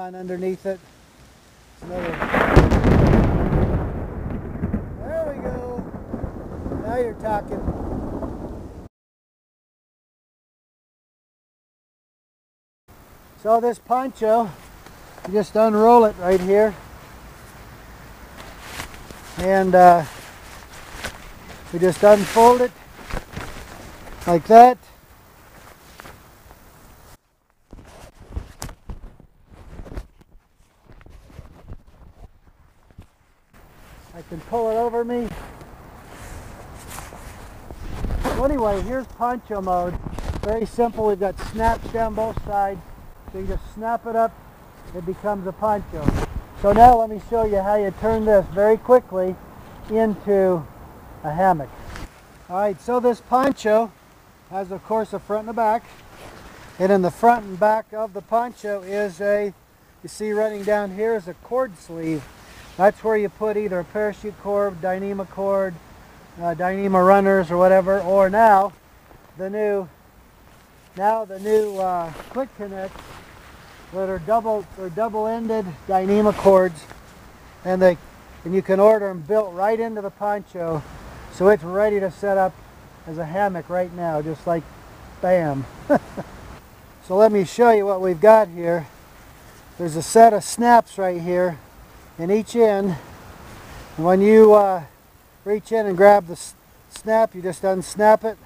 on underneath it. There we go. Now you're talking. So this poncho, you just unroll it right here. And we just unfold it like that. I can pull it over me. So anyway, here's poncho mode. Very simple. We've got snaps down both sides. So you just snap it up, it becomes a poncho. So now let me show you how you turn this very quickly into a hammock. Alright, so this poncho has, of course, a front and a back. And in the front and back of the poncho is you see running down here is a cord sleeve. That's where you put either a parachute cord, Dyneema cord, Dyneema runners or whatever, or now the new quick connect that are double-ended Dyneema cords, and you can order them built right into the poncho, so it's ready to set up as a hammock right now, just like bam. So let me show you what we've got here. There's a set of snaps right here in each end, and when you reach in and grab the snap, you just unsnap it,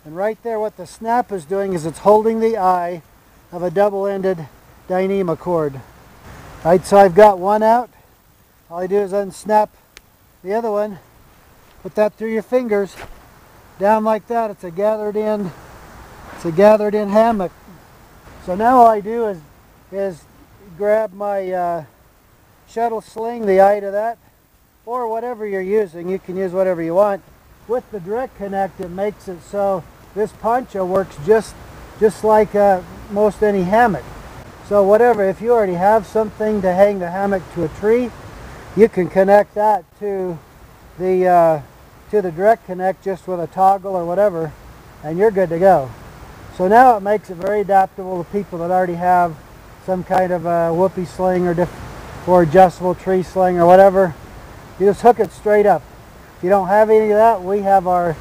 and right there what the snap is doing is it's holding the eye of a double-ended Dyneema cord. Right, so I've got one out. All I do is unsnap the other one, put that through your fingers, down like that. It's a gathered in hammock. So now all I do is grab my shuttle sling, the eye to that, or whatever you're using. You can use whatever you want. With the direct connect, it makes it so this poncho works just like most any hammock. So whatever, if you already have something to hang the hammock to a tree, you can connect that to the direct connect just with a toggle or whatever, and you're good to go. So now it makes it very adaptable to people that already have some kind of a whoopee sling or adjustable tree sling or whatever. You just hook it straight up. If you don't have any of that, we have our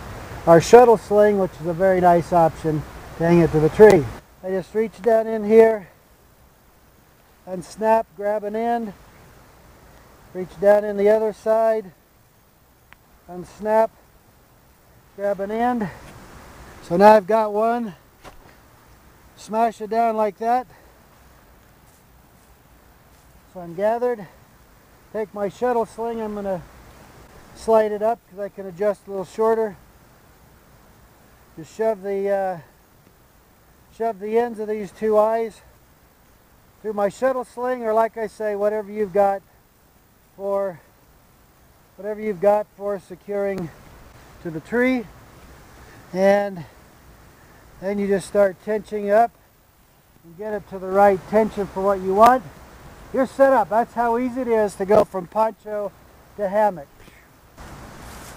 shuttle sling, which is a very nice option to hang it to the tree. I just reach down in here, unsnap, grab an end, reach down in the other side, unsnap, grab an end. So now I've got one, smash it down like that. So I'm gathered. Take my shuttle sling, I'm going to slide it up because I can adjust a little shorter. Just shove the ends of these two eyes through my shuttle sling, or like I say, whatever you've got for securing to the tree, and then you just start tensioning up and get it to the right tension for what you want. You're set up. That's how easy it is to go from poncho to hammock.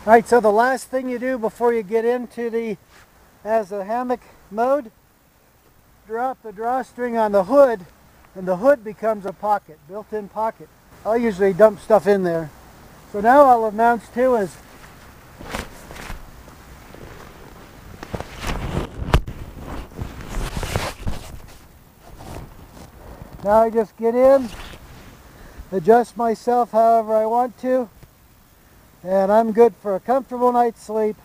Alright, so the last thing you do before you get into as a hammock mode, drop the drawstring on the hood, and the hood becomes a pocket, built-in pocket. I'll usually dump stuff in there. So now all it amounts to is now I just get in, adjust myself however I want to, and I'm good for a comfortable night's sleep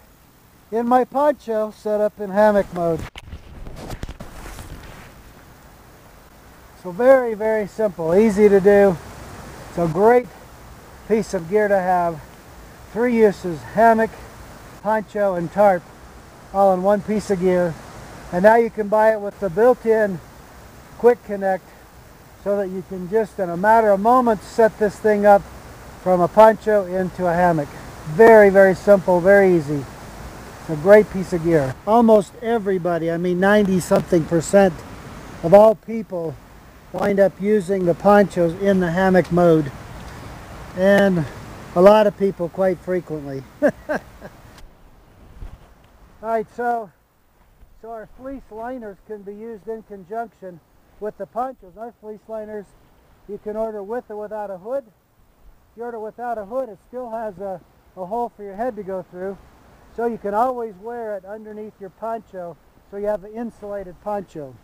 in my poncho set up in hammock mode. So very, very simple, easy to do. It's a great piece of gear to have. 3 uses: hammock, poncho, and tarp, all in one piece of gear. And now you can buy it with the built-in quick connect, so that you can just in a matter of moments set this thing up from a poncho into a hammock. Very, very simple, very easy. It's a great piece of gear. Almost everybody, I mean 90-something% of all people wind up using the ponchos in the hammock mode, and a lot of people quite frequently. Alright, so our fleece liners can be used in conjunction with the ponchos. Our fleece liners You can order with or without a hood. If you order without a hood, it still has a hole for your head to go through. So you can always wear it underneath your poncho, so you have an insulated poncho.